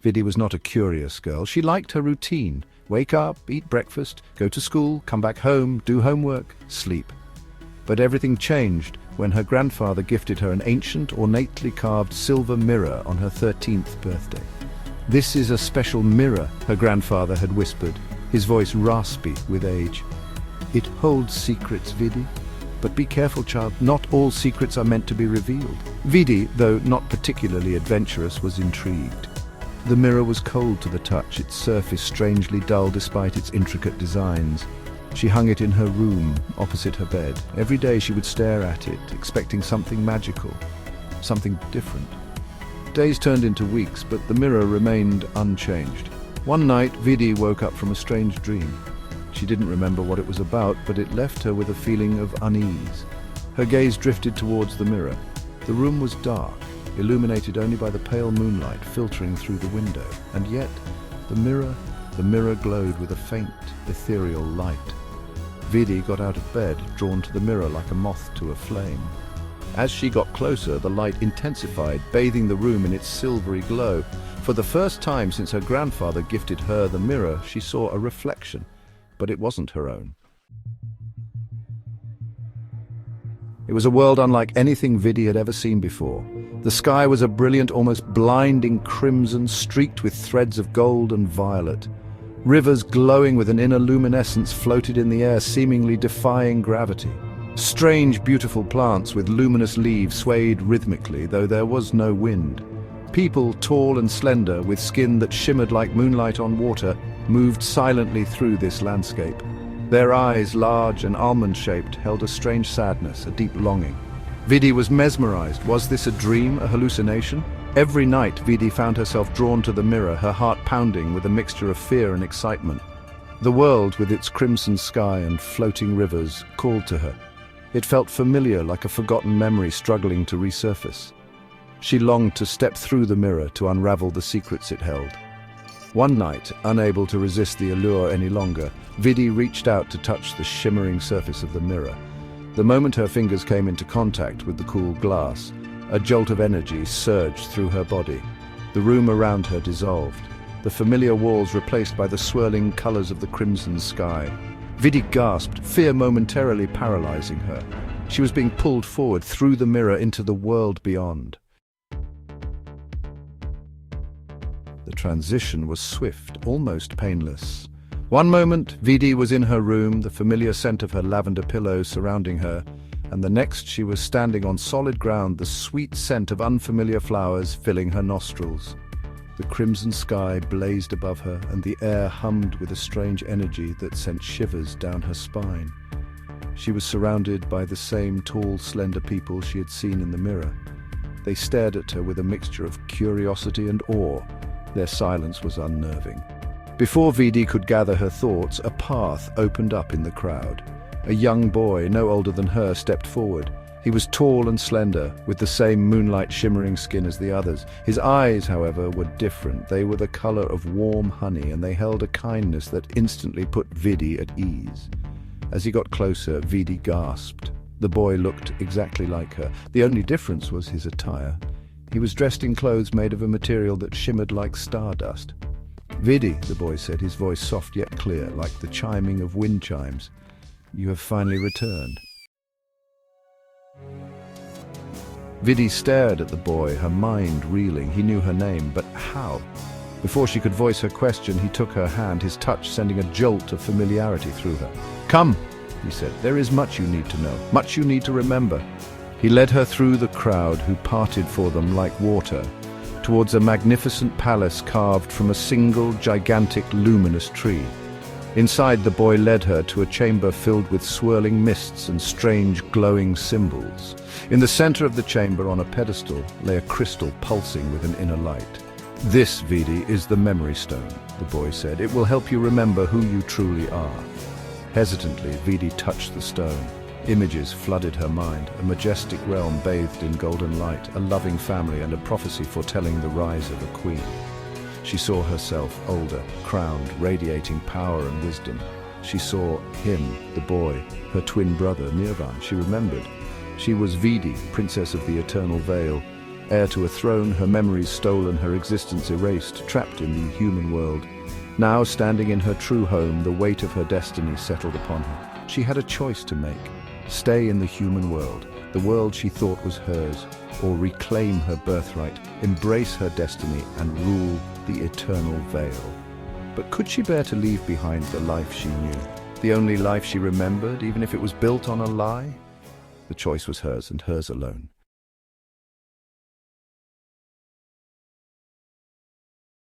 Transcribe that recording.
Vidhi was not a curious girl. She liked her routine. Wake up, eat breakfast, go to school, come back home, do homework, sleep. But everything changed when her grandfather gifted her an ancient, ornately carved silver mirror on her 13th birthday. "This is a special mirror," her grandfather had whispered, his voice raspy with age. "It holds secrets, Vidhi. But be careful, child, not all secrets are meant to be revealed." Vidhi, though not particularly adventurous, was intrigued. The mirror was cold to the touch, its surface strangely dull despite its intricate designs. She hung it in her room, opposite her bed. Every day she would stare at it, expecting something magical, something different. Days turned into weeks, but the mirror remained unchanged. One night, Vidhi woke up from a strange dream. She didn't remember what it was about, but it left her with a feeling of unease. Her gaze drifted towards the mirror. The room was dark, illuminated only by the pale moonlight filtering through the window. And yet, the mirror glowed with a faint, ethereal light. Vidhi got out of bed, drawn to the mirror like a moth to a flame. As she got closer, the light intensified, bathing the room in its silvery glow. For the first time since her grandfather gifted her the mirror, she saw a reflection, but it wasn't her own. It was a world unlike anything Vidhi had ever seen before. The sky was a brilliant, almost blinding crimson, streaked with threads of gold and violet. Rivers glowing with an inner luminescence floated in the air, seemingly defying gravity. Strange, beautiful plants with luminous leaves swayed rhythmically, though there was no wind. People, tall and slender, with skin that shimmered like moonlight on water, moved silently through this landscape. Their eyes, large and almond-shaped, held a strange sadness, a deep longing. Vidhi was mesmerized. Was this a dream, a hallucination? Every night, Vidhi found herself drawn to the mirror, her heart pounding with a mixture of fear and excitement. The world, with its crimson sky and floating rivers, called to her. It felt familiar, like a forgotten memory struggling to resurface. She longed to step through the mirror to unravel the secrets it held. One night, unable to resist the allure any longer, Vidhi reached out to touch the shimmering surface of the mirror. The moment her fingers came into contact with the cool glass, a jolt of energy surged through her body. The room around her dissolved, the familiar walls replaced by the swirling colors of the crimson sky. Vidhi gasped, fear momentarily paralyzing her. She was being pulled forward through the mirror into the world beyond. The transition was swift, almost painless. One moment, Vidhi was in her room, the familiar scent of her lavender pillows surrounding her, and the next she was standing on solid ground, the sweet scent of unfamiliar flowers filling her nostrils. The crimson sky blazed above her, and the air hummed with a strange energy that sent shivers down her spine. She was surrounded by the same tall, slender people she had seen in the mirror. They stared at her with a mixture of curiosity and awe. Their silence was unnerving. Before Vidhi could gather her thoughts, a path opened up in the crowd. A young boy, no older than her, stepped forward. He was tall and slender, with the same moonlight shimmering skin as the others. His eyes, however, were different. They were the color of warm honey, and they held a kindness that instantly put Vidhi at ease. As he got closer, Vidhi gasped. The boy looked exactly like her. The only difference was his attire. He was dressed in clothes made of a material that shimmered like stardust. "Vidhi," the boy said, his voice soft yet clear, like the chiming of wind chimes. "You have finally returned." Vidhi stared at the boy, her mind reeling. He knew her name, but how? Before she could voice her question, he took her hand, his touch sending a jolt of familiarity through her. "Come," he said, "there is much you need to know, much you need to remember." He led her through the crowd, who parted for them like water, towards a magnificent palace carved from a single, gigantic, luminous tree. Inside, the boy led her to a chamber filled with swirling mists and strange, glowing symbols. In the center of the chamber, on a pedestal, lay a crystal pulsing with an inner light. "This, Vidhi, is the memory stone," the boy said. "It will help you remember who you truly are." Hesitantly, Vidhi touched the stone. Images flooded her mind, a majestic realm bathed in golden light, a loving family, and a prophecy foretelling the rise of a queen. She saw herself older, crowned, radiating power and wisdom. She saw him, the boy, her twin brother, Nirvaan. She remembered. She was Vidhi, princess of the eternal veil, Heir to a throne, her memories stolen, her existence erased, trapped in the human world. Now, standing in her true home, the weight of her destiny settled upon her. She had a choice to make: stay in the human world, the world she thought was hers, or reclaim her birthright, embrace her destiny, and rule the eternal veil. But could she bear to leave behind the life she knew? The only life she remembered, even if it was built on a lie? The choice was hers, and hers alone.